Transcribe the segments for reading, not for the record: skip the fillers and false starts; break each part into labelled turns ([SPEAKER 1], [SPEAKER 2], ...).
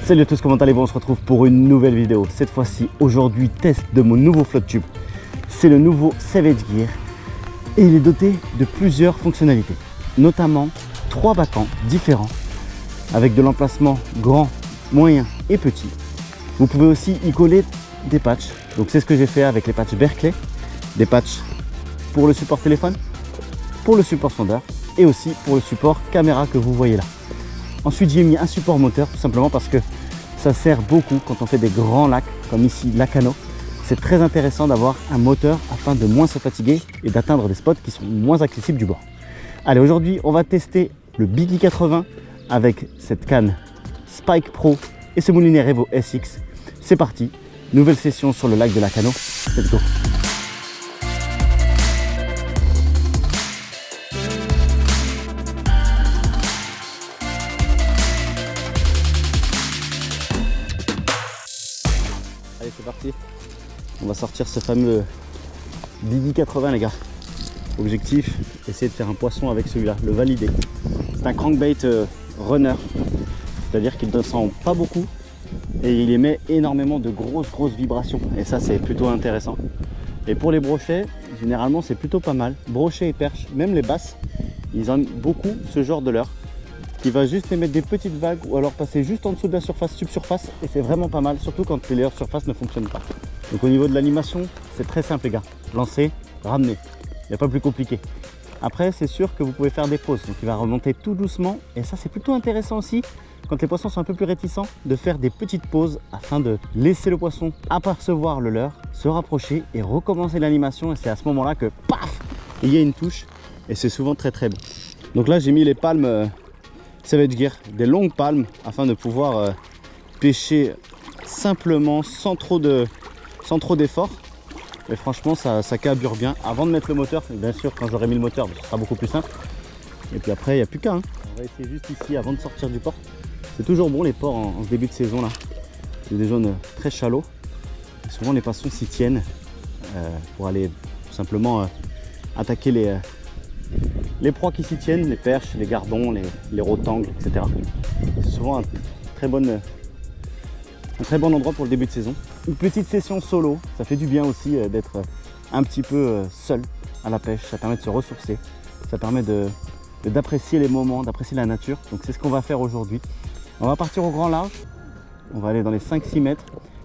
[SPEAKER 1] Salut à tous, comment allez-vous? On se retrouve pour une nouvelle vidéo. Cette fois-ci, aujourd'hui, test de mon nouveau flotte tube. C'est le nouveau Savage Gear et il est doté de plusieurs fonctionnalités, notamment 3 backends différents avec de l'emplacement grand, moyen et petit. Vous pouvez aussi y coller des patchs. Donc c'est ce que j'ai fait avec les patchs Berkeley, des patchs pour le support téléphone, pour le support sondeur et aussi pour le support caméra que vous voyez là. Ensuite, j'ai mis un support moteur tout simplement parce que ça sert beaucoup quand on fait des grands lacs comme ici Lacano. C'est très intéressant d'avoir un moteur afin de moins se fatiguer et d'atteindre des spots qui sont moins accessibles du bord. Allez, aujourd'hui on va tester le Biggie 80 avec cette canne Spike Pro et ce moulinet Revo SX. C'est parti, nouvelle session sur le lac de Lacano. Let's go. Allez, c'est parti. On va sortir ce fameux Biggie 80 les gars. Objectif, essayer de faire un poisson avec celui-là, le valider. C'est un crankbait runner, c'est-à-dire qu'il ne descend pas beaucoup et il émet énormément de grosses vibrations. Et ça c'est plutôt intéressant. Et pour les brochets, généralement c'est plutôt pas mal. Brochets et perches, même les basses, ils aiment beaucoup ce genre de leurre qui va juste émettre des petites vagues ou alors passer juste en dessous de la surface, subsurface, et c'est vraiment pas mal, surtout quand les leurres surface ne fonctionnent pas. Donc au niveau de l'animation, c'est très simple les gars. Lancer, ramener, il n'y a pas plus compliqué. Après c'est sûr que vous pouvez faire des pauses, donc il va remonter tout doucement et ça c'est plutôt intéressant aussi quand les poissons sont un peu plus réticents de faire des petites pauses afin de laisser le poisson apercevoir le leurre, se rapprocher et recommencer l'animation, et c'est à ce moment là que paf, il y a une touche et c'est souvent très bon. Donc là j'ai mis les palmes Savage Gear, des longues palmes afin de pouvoir pêcher simplement sans trop d'effort. Et franchement ça carbure bien. Avant de mettre le moteur, bien sûr quand j'aurai mis le moteur ce sera beaucoup plus simple. Et puis après il n'y a plus qu'à. On va essayer juste ici avant de sortir du port. C'est toujours bon les ports en ce début de saison là. C'est des zones très chalots. Et souvent les poissons s'y tiennent pour aller tout simplement attaquer les proies qui s'y tiennent, les perches, les gardons, les rotangles, etc. C'est souvent un très bon endroit pour le début de saison. Une petite session solo, ça fait du bien aussi d'être un petit peu seul à la pêche. Ça permet de se ressourcer, ça permet d'apprécier les moments, d'apprécier la nature. Donc c'est ce qu'on va faire aujourd'hui. On va partir au grand large, on va aller dans les 5-6 mètres,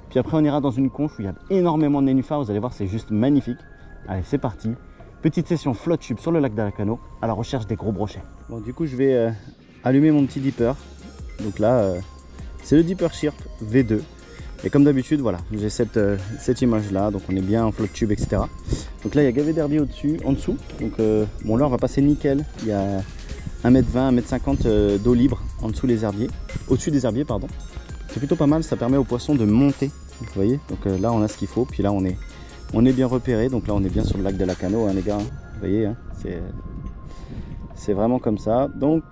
[SPEAKER 1] puis après on ira dans une conche où il y a énormément de nénuphars. Vous allez voir, c'est juste magnifique. Allez, c'est parti. Petite session flotte tube sur le lac de Lacano à la recherche des gros brochets. Bon, du coup je vais allumer mon petit dipper. Donc là c'est le Dipper Sharp V2 et comme d'habitude voilà, j'ai cette image là, donc on est bien en flotte tube, etc. Donc là il y a gavet d'herbier en dessous, donc mon leurre va passer nickel. Il y a 1m20, 1m50 d'eau libre en dessous des herbiers, au-dessus des herbiers pardon. C'est plutôt pas mal, ça permet aux poissons de monter, vous voyez. Donc là on a ce qu'il faut, puis là on est bien repéré. Donc là on est bien sur le lac de Lacano hein, les gars, vous voyez hein, c'est vraiment comme ça. Donc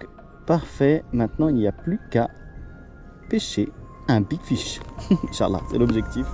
[SPEAKER 1] parfait, maintenant il n'y a plus qu'à pêcher un big fish. Inch'Allah, c'est l'objectif.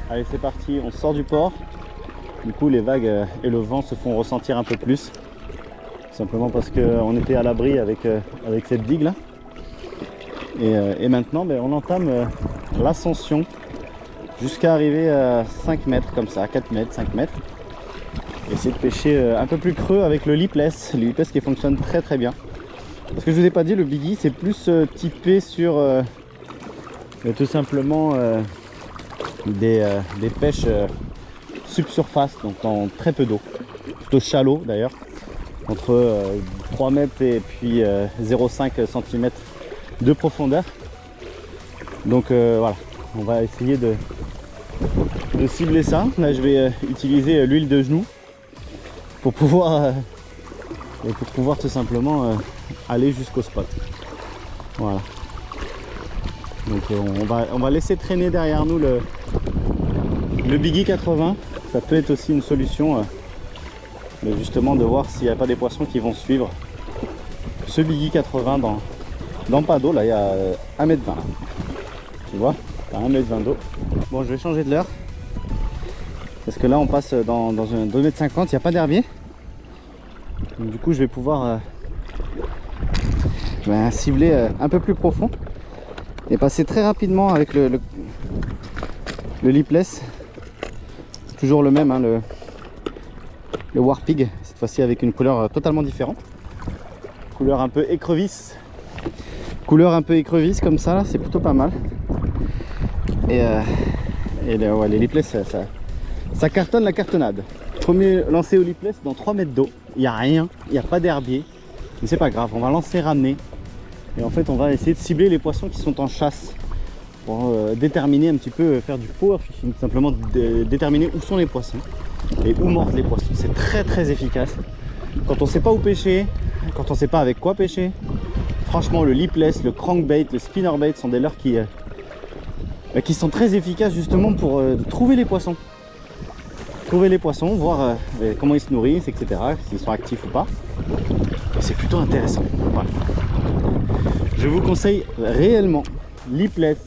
[SPEAKER 1] Allez, c'est parti, on sort du port. Du coup les vagues et le vent se font ressentir un peu plus, simplement parce qu'on était à l'abri avec cette digue là. Et maintenant on entame l'ascension jusqu'à arriver à 5 mètres comme ça, 4 mètres, 5 mètres. Essayer de pêcher un peu plus creux avec le lipless qui fonctionne très bien. Parce que je vous ai pas dit, le Biggie c'est plus typé sur tout simplement des pêches subsurface, donc en très peu d'eau, plutôt shallow d'ailleurs, entre 3 mètres et puis 0,5 cm de profondeur. Donc voilà, on va essayer de cibler ça. Là je vais utiliser l'huile de genou pour pouvoir tout simplement aller jusqu'au spot. Voilà. Donc on va laisser traîner derrière nous le Biggie 80. Ça peut être aussi une solution justement de voir s'il n'y a pas des poissons qui vont suivre ce Biggie 80 dans pas d'eau. Là il y a 1,20 m. Tu vois, à 1,20 m d'eau. Bon, je vais changer de l'heure parce que là on passe dans un 2,50 m, il n'y a pas d'herbier. Du coup je vais pouvoir cibler un peu plus profond et passer très rapidement avec le lipless. Toujours le même, hein, le Warpig, cette fois-ci avec une couleur totalement différente. Couleur un peu écrevisse. Couleur un peu écrevisse comme ça, c'est plutôt pas mal. Et ouais, les lipless, ça cartonne la cartonnade. Premier lancé au lipless dans 3 mètres d'eau. Il n'y a rien, il n'y a pas d'herbier. Mais c'est pas grave, on va lancer ramener. Et en fait, on va essayer de cibler les poissons qui sont en chasse. Pour déterminer un petit peu, faire du power fishing, tout simplement déterminer où sont les poissons et où mordent les poissons. C'est très très efficace. Quand on ne sait pas où pêcher, quand on ne sait pas avec quoi pêcher, franchement le lipless, le crankbait, le spinnerbait sont des leurres qui sont très efficaces justement pour trouver les poissons. Trouver les poissons, voir comment ils se nourrissent, etc. S'ils sont actifs ou pas. Et c'est plutôt intéressant. Voilà. Je vous conseille réellement lipless.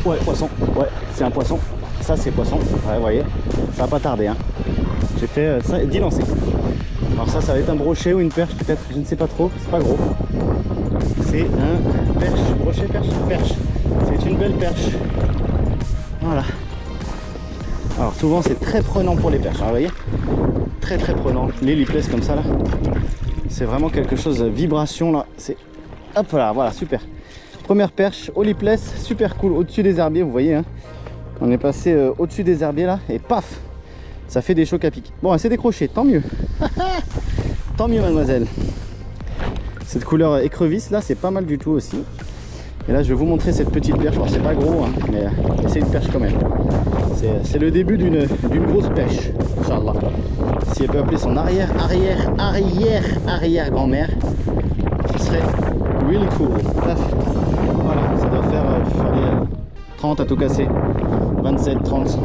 [SPEAKER 1] Ouais, poisson, ouais, c'est un poisson. Ça, c'est poisson. Ouais, vous voyez, ça va pas tarder. Hein. J'ai fait 10 lancers. Alors, ça va être un brochet ou une perche, peut-être, je ne sais pas trop. C'est pas gros. C'est un perche, brochet, perche. C'est une belle perche. Voilà. Alors, souvent, c'est très prenant pour les perches. Alors, vous voyez, très très prenant. Les lipless comme ça, là, c'est vraiment quelque chose de vibration, là. C'est hop là, voilà, super. Première perche au lipless, super cool, au-dessus des herbiers, vous voyez, hein. On est passé au-dessus des herbiers là, et paf, ça fait des chocs à pic. Bon, elle s'est décrochée, tant mieux. Tant mieux, mademoiselle. Cette couleur écrevisse là, c'est pas mal du tout aussi. Et là, je vais vous montrer cette petite perche. Alors, c'est pas gros, hein, mais c'est une perche quand même. C'est le début d'une grosse pêche, Inch'Allah. Si elle peut appeler son arrière grand-mère, ce serait really cool. Paf. Voilà, ça doit faire 30 à tout casser, 27, 30.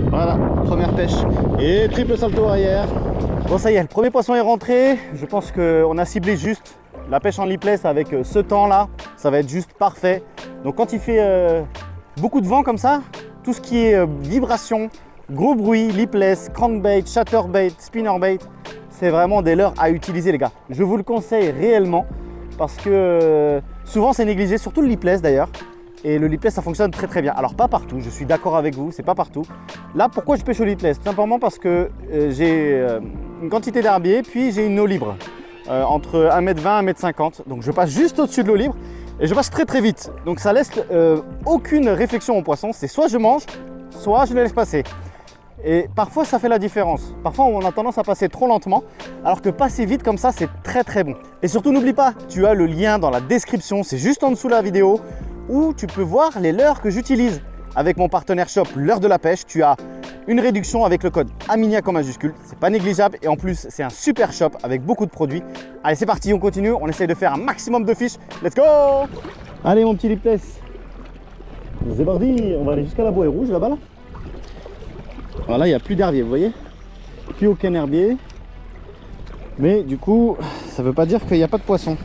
[SPEAKER 1] Voilà, première pêche et triple salto arrière. Bon, ça y est, le premier poisson est rentré. Je pense qu'on a ciblé juste. La pêche en lipless avec ce temps là, ça va être juste parfait. Donc quand il fait beaucoup de vent comme ça, tout ce qui est vibration, gros bruit, lipless, crankbait, chatterbait, spinnerbait, c'est vraiment des leurres à utiliser, les gars. Je vous le conseille réellement parce que souvent c'est négligé, surtout le lipless d'ailleurs. Et le lipless, ça fonctionne très très bien. Alors pas partout, je suis d'accord avec vous, c'est pas partout. Là, pourquoi je pêche au lipless? Tout simplement parce que j'ai une quantité d'herbier, puis j'ai une eau libre. Entre 1,20 m et 1,50 m. Donc je passe juste au-dessus de l'eau libre et je passe très très vite. Donc ça laisse aucune réflexion au poisson. C'est soit je mange, soit je le laisse passer. Et parfois ça fait la différence. Parfois on a tendance à passer trop lentement, alors que passer vite comme ça, c'est très très bon. Et surtout n'oublie pas, tu as le lien dans la description, c'est juste en dessous de la vidéo, où tu peux voir les leurres que j'utilise. Avec mon partenaire shop, l'heure de la pêche, tu as une réduction avec le code AMINIAC en majuscule, c'est pas négligeable et en plus c'est un super shop avec beaucoup de produits. Allez, c'est parti, on continue, on essaye de faire un maximum de fiches. Let's go! Allez mon petit lipless, c'est parti, on va aller jusqu'à la bouée rouge là-bas là. Alors là il n'y a plus d'herbier, vous voyez, plus aucun herbier, mais du coup ça veut pas dire qu'il n'y a pas de poisson.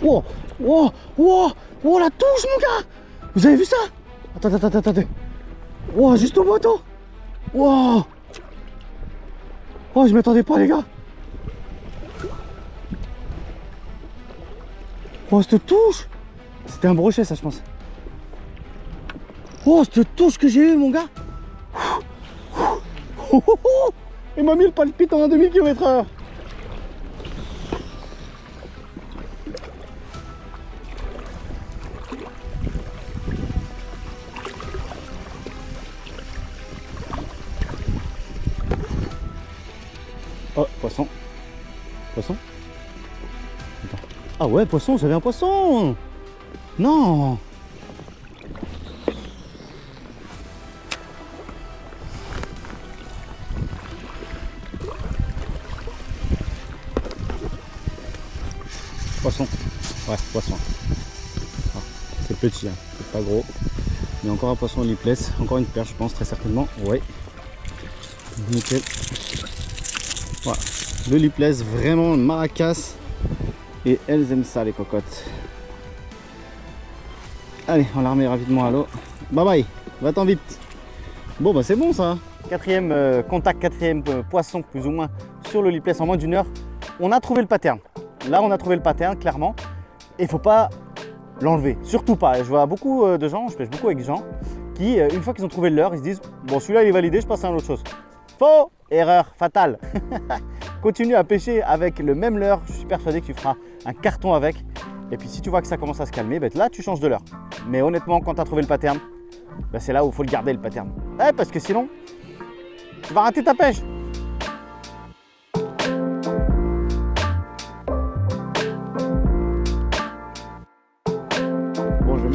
[SPEAKER 1] Wow, wow, wow, wow, la touche mon gars! Vous avez vu ça? Attendez. Wow, juste au bateau! Wow! Oh, je m'attendais pas les gars! Oh, cette touche! C'était un brochet ça je pense. Oh, cette touche que j'ai eu mon gars! Il m'a mis le palpitant à 2000 km/h! Oh, poisson. Poisson? Attends. Ah ouais, poisson, j'avais un poisson! Non! Poisson. Ouais, poisson. Ah, c'est petit, hein. C'est pas gros. Mais encore un poisson au lipless. Encore une perche, je pense, très certainement. Ouais. Nickel. Voilà. Le lipless, vraiment maracas. Et elles aiment ça, les cocottes. Allez, on la remet rapidement à l'eau. Bye bye, va-t'en vite. Bon, bah c'est bon ça. Quatrième contact, quatrième poisson, plus ou moins, sur le lipless en moins d'1 heure. On a trouvé le pattern. Là, on a trouvé le pattern, clairement. Et il ne faut pas l'enlever, surtout pas. Je vois beaucoup de gens, je pêche beaucoup avec des gens qui, une fois qu'ils ont trouvé le leur, ils se disent bon, celui-là il est validé, je passe à une autre chose. Faux, erreur fatale. Continue à pêcher avec le même leurre, je suis persuadé que tu feras un carton avec. Et puis si tu vois que ça commence à se calmer, ben là tu changes de leurre. Mais honnêtement, quand tu as trouvé le pattern, ben c'est là où il faut le garder, le pattern. Ouais, parce que sinon, tu vas rater ta pêche.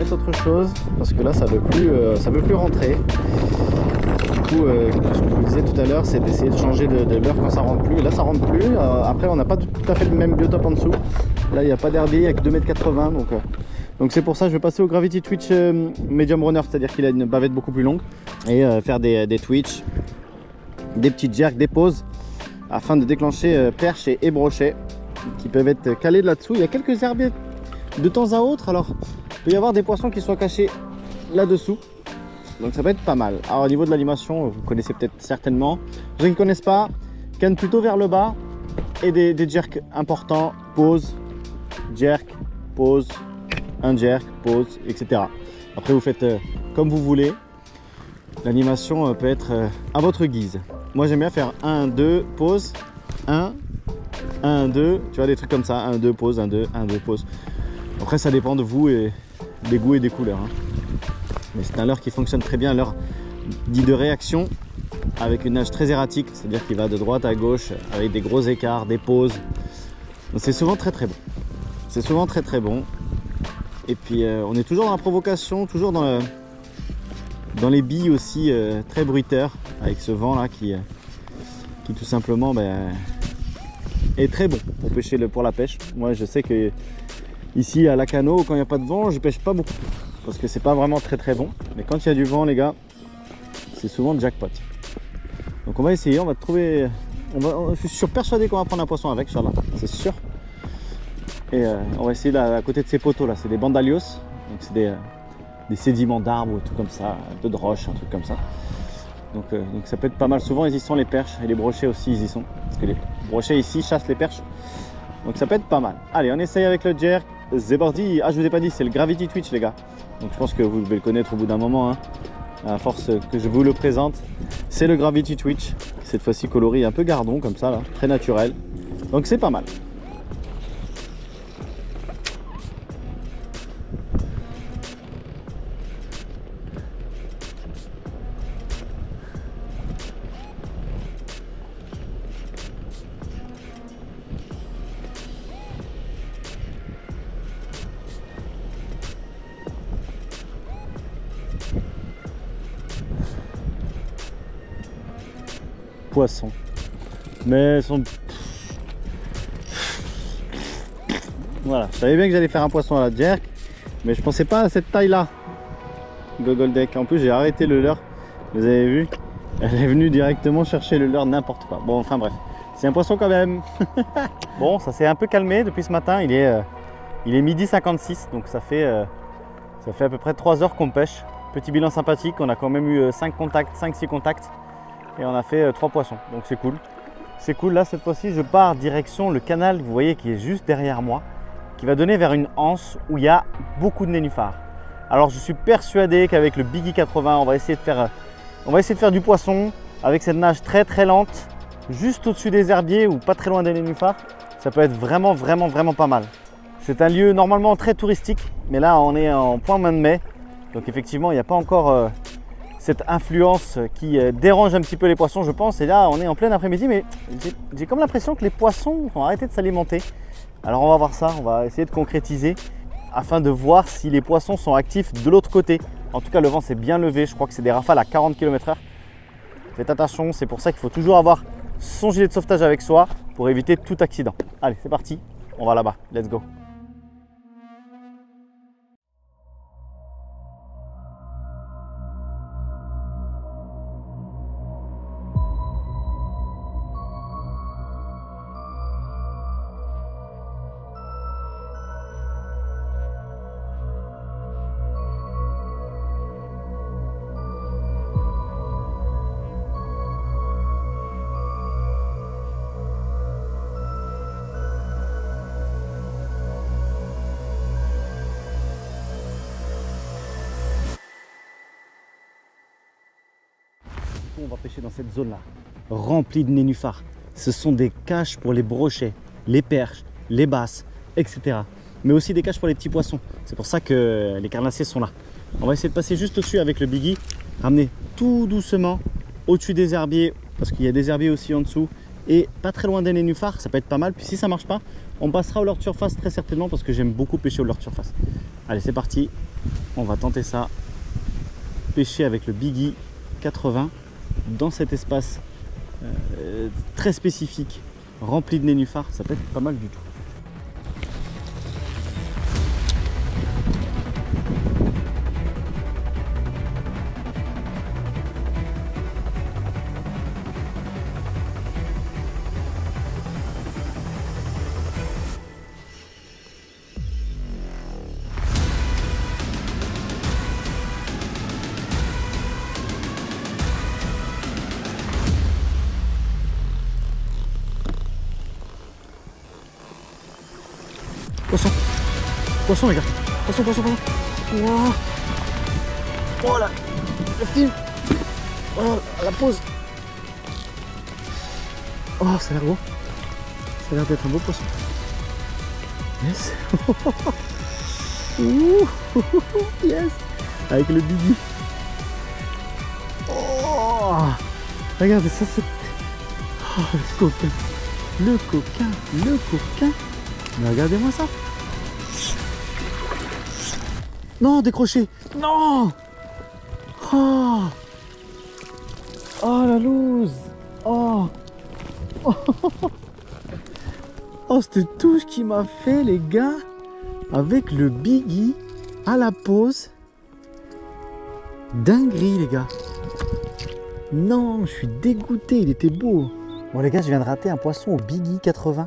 [SPEAKER 1] Autre chose parce que là ça veut plus rentrer. Du coup ce que je vous disais tout à l'heure, c'est d'essayer de changer de leurre quand ça rentre plus. Et là ça rentre plus. Après on n'a pas tout à fait le même biotope en dessous. Là il n'y a pas d'herbier, il n'y a que 2,80 m, donc c'est pour ça que je vais passer au Gravity Twitch Medium Runner, c'est-à-dire qu'il a une bavette beaucoup plus longue, et faire des twitch, des petites jerks, des pauses, afin de déclencher perche et brochet qui peuvent être calés là-dessous. Il y a quelques herbiers de temps à autre, alors il peut y avoir des poissons qui soient cachés là-dessous, donc ça peut être pas mal. Alors au niveau de l'animation, vous connaissez peut-être certainement. Ceux qui ne connaissent pas, canne plutôt vers le bas et des jerks importants, pause, jerk, pause, un jerk, pause, etc. Après vous faites comme vous voulez. L'animation peut être à votre guise. Moi j'aime bien faire 1, 2, pause, 1, 2, tu vois, des trucs comme ça, 1, 2, pause, 1, 2, 1, 2, pause. Après ça dépend de vous et des goûts et des couleurs, hein. Mais c'est un leurre qui fonctionne très bien, un leurre dit de réaction, avec une nage très erratique, c'est-à-dire qu'il va de droite à gauche avec des gros écarts, des pauses. Donc c'est souvent très très bon. C'est souvent très très bon. Et puis on est toujours dans la provocation, toujours dans les billes aussi, très bruiteurs, avec ce vent là qui tout simplement est très bon pour pêcher pour la pêche. Moi je sais que ici à Lacanau, quand il n'y a pas de vent, je pêche pas beaucoup parce que c'est pas vraiment très très bon. Mais quand il y a du vent, les gars, c'est souvent jackpot. Donc on va essayer, on va trouver. Je suis persuadé qu'on va prendre un poisson avec, Inch'Allah, c'est sûr. Et on va essayer là, à côté de ces poteaux là, c'est des bandalios, donc c'est des sédiments d'arbres ou tout comme ça, un peu de roche, un truc comme ça. Donc ça peut être pas mal. Souvent ils y sont, les perches, et les brochets aussi ils y sont, parce que les brochets ici chassent les perches. Donc ça peut être pas mal. Allez, on essaye avec le jerk. Zebordi, ah je vous ai pas dit, c'est le Gravity Twitch les gars. Donc je pense que vous devez le connaître au bout d'un moment, hein. À force que je vous le présente, c'est le Gravity Twitch. Cette fois-ci coloris un peu gardon comme ça là, très naturel. Donc c'est pas mal. Poisson, mais sont... Voilà, je savais bien que j'allais faire un poisson à la jerk, mais je pensais pas à cette taille là. Gogol deck. En plus j'ai arrêté le leurre, vous avez vu, elle est venue directement chercher le leurre n'importe quoi. Bon, enfin bref, c'est un poisson quand même. Bon, ça s'est un peu calmé depuis ce matin, il est 12h56, donc ça fait à peu près 3 heures qu'on pêche. Petit bilan sympathique, on a quand même eu 5-6 contacts. Et on a fait 3 poissons, donc c'est cool. C'est cool, là cette fois-ci je pars direction le canal, vous voyez, qui est juste derrière moi, qui va donner vers une anse où il y a beaucoup de nénuphars. Alors je suis persuadé qu'avec le Biggie 80, on va essayer de faire du poisson avec cette nage très très lente, juste au-dessus des herbiers ou pas très loin des nénuphars. Ça peut être vraiment pas mal. C'est un lieu normalement très touristique, mais là on est en plein mois de mai, donc effectivement il n'y a pas encore cette influence qui dérange un petit peu les poissons, je pense. Et là, on est en plein après-midi, mais j'ai comme l'impression que les poissons ont arrêté de s'alimenter. Alors on va voir ça, on va essayer de concrétiser afin de voir si les poissons sont actifs de l'autre côté. En tout cas, le vent s'est bien levé, je crois que c'est des rafales à 40 km/h. Faites attention, c'est pour ça qu'il faut toujours avoir son gilet de sauvetage avec soi pour éviter tout accident. Allez, c'est parti, on va là-bas, let's go. On va pêcher dans cette zone là, remplie de nénuphars. Ce sont des caches pour les brochets, les perches, les basses, etc. Mais aussi des caches pour les petits poissons. C'est pour ça que les carnassiers sont là. On va essayer de passer juste au-dessus avec le biggie, ramener tout doucement au-dessus des herbiers, parce qu'il y a des herbiers aussi en dessous, et pas très loin des nénuphars, ça peut être pas mal. Puis si ça marche pas, on passera au leurre de surface très certainement, parce que j'aime beaucoup pêcher au leurre de surface. Allez, c'est parti, on va tenter ça. Pêcher avec le biggie 80 dans cet espace très spécifique, rempli de nénuphars, ça peut être pas mal du tout. Poisson, poisson les gars, poisson, poisson, poisson. Wow. Oh là, le film. Oh, la pause. Oh, ça a l'air beau. Ça a l'air d'être un beau poisson. Yes. Ouh, yes. Avec le biggie. Oh, regardez ça, c'est... Oh, le coquin. Le coquin, le coquin. Mais regardez-moi ça. Non, décroché. Non. Oh, oh la loose. Oh. Oh, oh c'était tout ce qu'il m'a fait les gars. Avec le biggie à la pause. Dinguerie les gars. Non, je suis dégoûté, il était beau. Bon les gars, je viens de rater un poisson au biggie 80.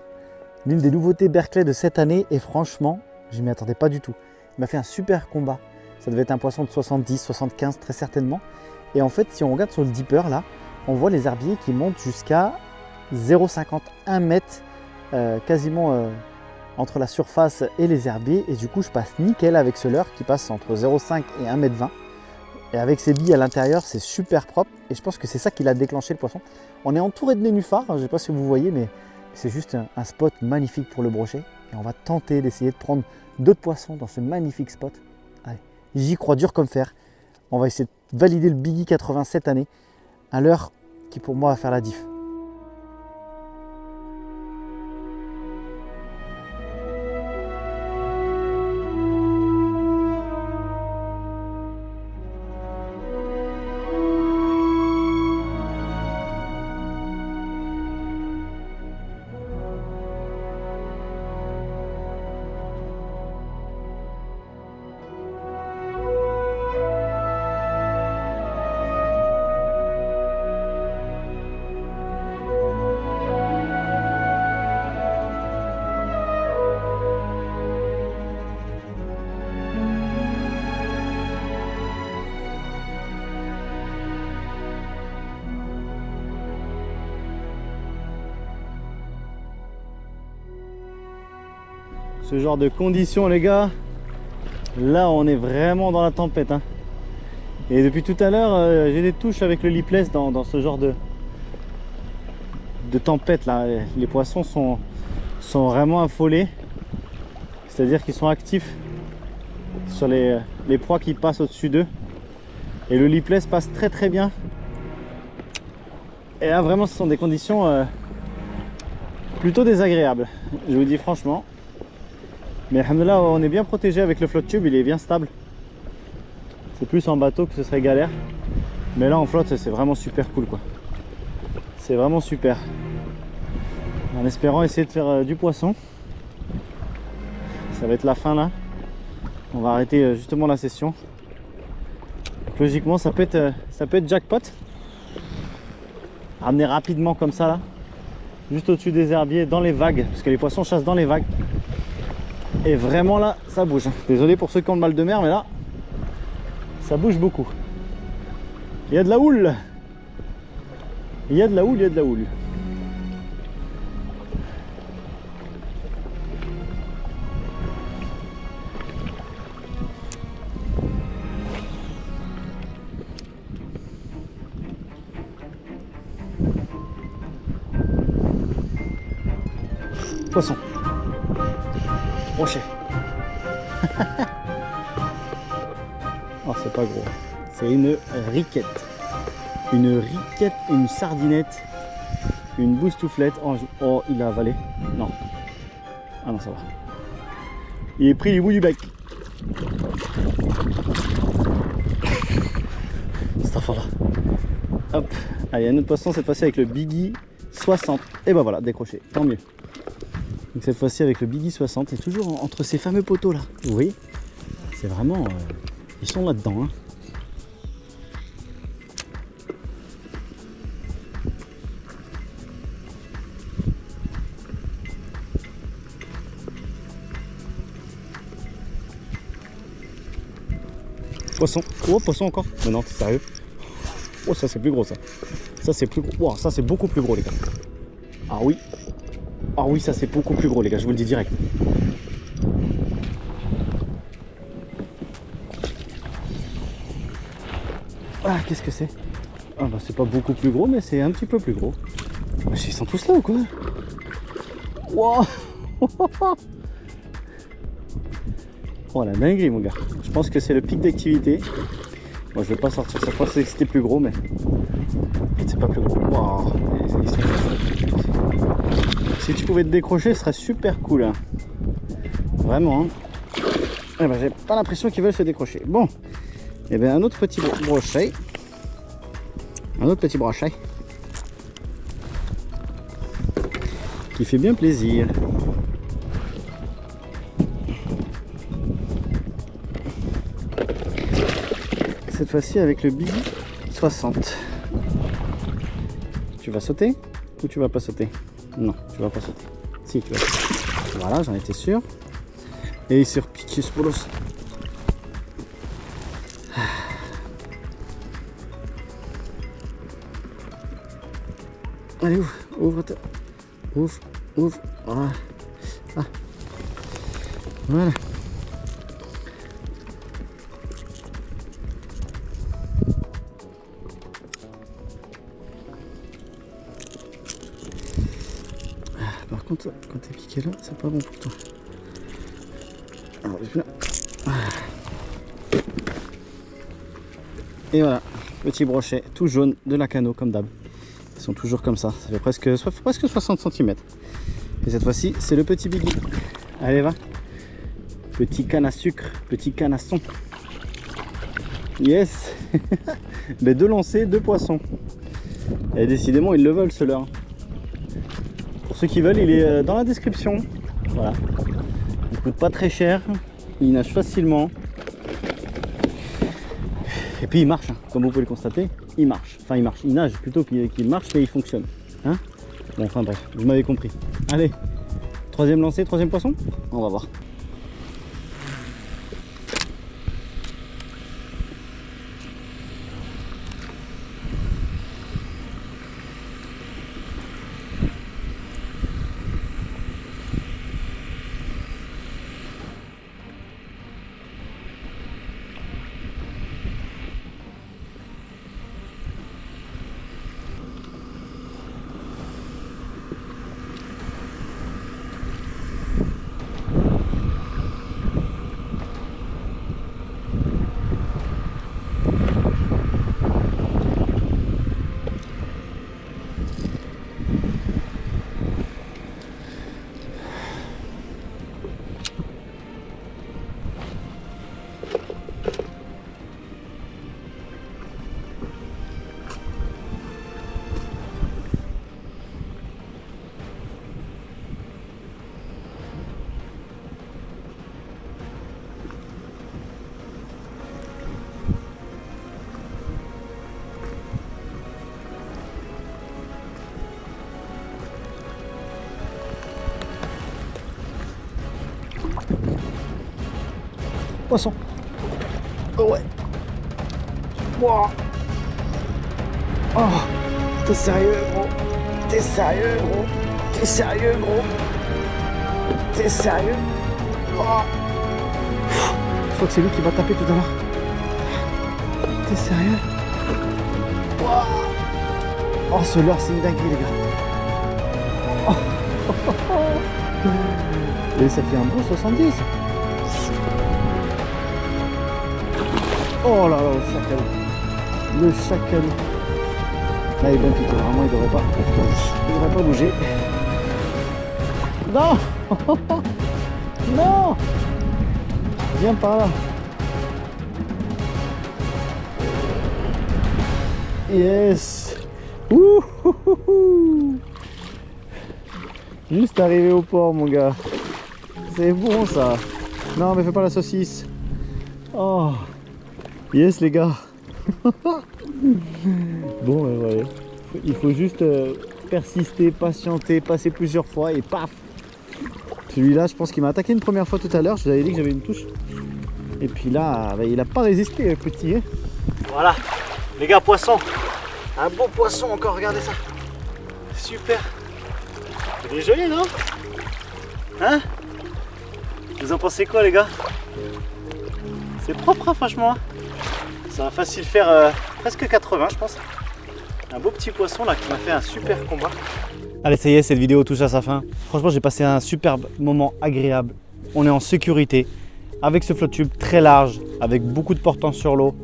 [SPEAKER 1] L'une des nouveautés Berkeley de cette année, et franchement, je ne m'y attendais pas du tout. Il m'a fait un super combat. Ça devait être un poisson de 70, 75 très certainement. Et en fait, si on regarde sur le dipper là, on voit les herbiers qui montent jusqu'à 0,50, 1 mètre, quasiment entre la surface et les herbiers. Et du coup, je passe nickel avec ce leurre qui passe entre 0,5 et 1,20 m. Et avec ses billes à l'intérieur, c'est super propre. Et je pense que c'est ça qui l'a déclenché le poisson. On est entouré de nénuphars, je ne sais pas si vous voyez, mais c'est juste un spot magnifique pour le brochet. Et on va tenter d'essayer de prendre d'autres poissons dans ce magnifique spot. Allez, j'y crois dur comme fer. On va essayer de valider le biggie 80 cette année. Un leurre qui pour moi va faire la diff. Ce genre de conditions les gars, là on est vraiment dans la tempête hein. Et depuis tout à l'heure j'ai des touches avec le lipless dans ce genre de tempête là. Les poissons sont vraiment affolés, c'est à dire qu'ils sont actifs sur les proies qui passent au dessus d'eux. Et le lipless passe très très bien. Et là vraiment ce sont des conditions plutôt désagréables, je vous dis franchement. Mais alhamdoulilah, on est bien protégé avec le flotte tube, il est bien stable. C'est plus en bateau que ce serait galère. Mais là en flotte c'est vraiment super cool quoi. C'est vraiment super. En espérant essayer de faire du poisson. Ça va être la fin là. On va arrêter justement la session. Donc, logiquement ça peut être jackpot. Ramener rapidement comme ça là. Juste au-dessus des herbiers, dans les vagues. Parce que les poissons chassent dans les vagues. Et vraiment là, ça bouge. Désolé pour ceux qui ont le mal de mer, mais là, ça bouge beaucoup. Il y a de la houle. Il y a de la houle, il y a de la houle. Poisson. Rocher. Oh, c'est pas gros. C'est une riquette. Une riquette, une sardinette, une boustouflette. Oh, il a avalé. Non. Ah non, ça va. Il est pris du bout du bec. C'est enfin là. Hop. Allez, un autre poisson, cette fois-ci avec le Biggie 60. Et ben voilà, décroché. Tant mieux. Donc cette fois-ci avec le Biggie 60, et toujours entre ces fameux poteaux là. Vous voyez, c'est vraiment... ils sont là-dedans. Hein. Poisson. Oh, poisson encore. Mais non, t'es sérieux? Oh, ça c'est plus gros ça. Ça c'est plus gros. Wow, ça c'est beaucoup plus gros les gars. Ah oui. Ah oui, ça c'est beaucoup plus gros les gars, je vous le dis direct. Ah, qu'est-ce que c'est? Ah bah c'est pas beaucoup plus gros, mais c'est un petit peu plus gros. Ils sont tous là ou quoi? Wow. Oh la dinguerie mon gars. Je pense que c'est le pic d'activité. Moi je vais pas sortir cette fois, c'est que c'était plus gros, mais c'est pas plus gros. Wow. Ils sont... Si tu pouvais te décrocher, ce serait super cool. Hein. Vraiment. Hein. Eh ben, j'ai pas l'impression qu'ils veulent se décrocher. Bon. Et bien un autre petit brochet. Un autre petit brochet. Qui fait bien plaisir. Cette fois-ci avec le Biggie 60. Tu vas sauter ou tu vas pas sauter? Non, tu vas pas sauter. Si, tu vas sauter. Voilà, j'en étais sûr. Et il s'est repiqué ce polos. Allez, ouvre, ouvre-toi. Ouvre, ouvre. Voilà. Ah. Voilà. Par contre, quand t'es piqué là, c'est pas bon pour toi. Alors, et voilà, petit brochet tout jaune de la Cano comme d'hab. Ils sont toujours comme ça, ça fait presque 60 cm. Et cette fois-ci, c'est le petit Biggie. Allez, va. Petit canne à sucre, petit canasson. Yes. Mais deux lancers, deux poissons. Et décidément, ils le veulent ceux-là. Pour ceux qui veulent, il est dans la description. Voilà. Il coûte pas très cher. Il nage facilement. Et puis il marche, hein. Comme vous pouvez le constater, il marche. Enfin il marche, il nage plutôt qu'il marche, mais il fonctionne. Hein? Bon, enfin bref, vous m'avez compris. Allez, troisième lancé, troisième poisson. On va voir. Poisson. Oh ouais. Wow. Oh, t'es sérieux gros? T'es sérieux gros? T'es sérieux gros? T'es sérieux? Oh. Je crois que c'est lui qui va taper tout à l'heure. T'es sérieux? Wow. Oh, ce leurre, c'est une dinguerie les gars. Oh. Et ça fait un bon 70. Oh là là, le chacal. Le chacal. Là il est bien piqué, vraiment il devrait pas bouger. Non. Non. Viens par là. Yes. Ouh. Juste arrivé au port mon gars. C'est bon ça. Non mais fais pas la saucisse. Oh. Yes les gars. Bon ouais. Il faut juste persister, patienter, passer plusieurs fois et paf. Celui-là je pense qu'il m'a attaqué une première fois tout à l'heure. Je vous avais dit que j'avais une touche. Et puis là bah, il a pas résisté le petit hein. Voilà les gars, poisson. Un bon poisson encore, regardez ça. Super. Il est joli non? Hein? Vous en pensez quoi les gars? C'est propre hein, franchement. Ça va facile faire presque 80 je pense. Un beau petit poisson là qui m'a fait un super combat. Allez ça y est, cette vidéo touche à sa fin. Franchement j'ai passé un superbe moment agréable. On est en sécurité avec ce flotte tube très large, avec beaucoup de portance sur l'eau.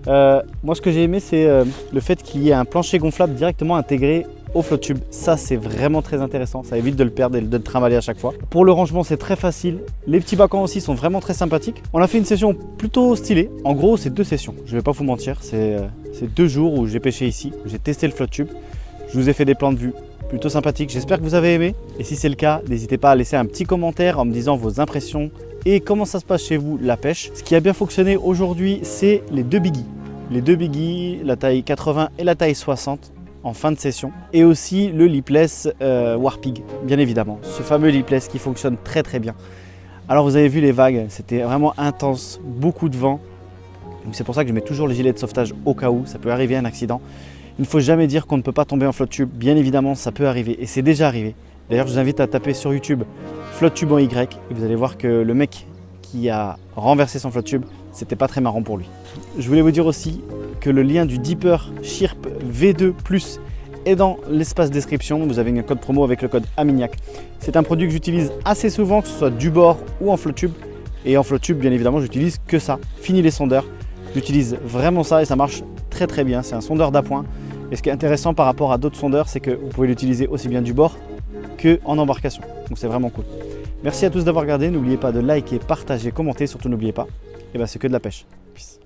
[SPEAKER 1] Moi ce que j'ai aimé c'est le fait qu'il y ait un plancher gonflable directement intégré au flotte tube. Ça c'est vraiment très intéressant, ça évite de le perdre et de le trimballer à chaque fois. Pour le rangement c'est très facile, les petits bacans aussi sont vraiment très sympathiques. On a fait une session plutôt stylée, en gros c'est 2 sessions, je vais pas vous mentir, c'est 2 jours où j'ai pêché ici, où j'ai testé le flotte tube. Je vous ai fait des plans de vue plutôt sympathiques, j'espère que vous avez aimé. Et si c'est le cas, n'hésitez pas à laisser un petit commentaire en me disant vos impressions et comment ça se passe chez vous la pêche. Ce qui a bien fonctionné aujourd'hui c'est les 2 biggies. Les 2 biggies, la taille 80 et la taille 60 en fin de session. Et aussi le lipless Warpig, bien évidemment. Ce fameux lipless qui fonctionne très très bien. Alors vous avez vu les vagues, c'était vraiment intense, beaucoup de vent. Donc c'est pour ça que je mets toujours les gilets de sauvetage au cas où, ça peut arriver un accident. Il ne faut jamais dire qu'on ne peut pas tomber en flotte tube. Bien évidemment, ça peut arriver et c'est déjà arrivé. D'ailleurs, je vous invite à taper sur YouTube flotte tube en Y et vous allez voir que le mec qui a renversé son flotte tube, c'était pas très marrant pour lui. Je voulais vous dire aussi que le lien du Deeper Shirp V2 Plus est dans l'espace description. Vous avez un code promo avec le code Amignac. C'est un produit que j'utilise assez souvent, que ce soit du bord ou en flotte tube. Et en flotte tube, bien évidemment, j'utilise que ça. Fini les sondeurs. J'utilise vraiment ça et ça marche très très bien. C'est un sondeur d'appoint. Et ce qui est intéressant par rapport à d'autres sondeurs, c'est que vous pouvez l'utiliser aussi bien du bord qu'en embarcation. Donc c'est vraiment cool. Merci à tous d'avoir regardé. N'oubliez pas de liker, partager, commenter. Surtout n'oubliez pas, c'est que de la pêche. Peace.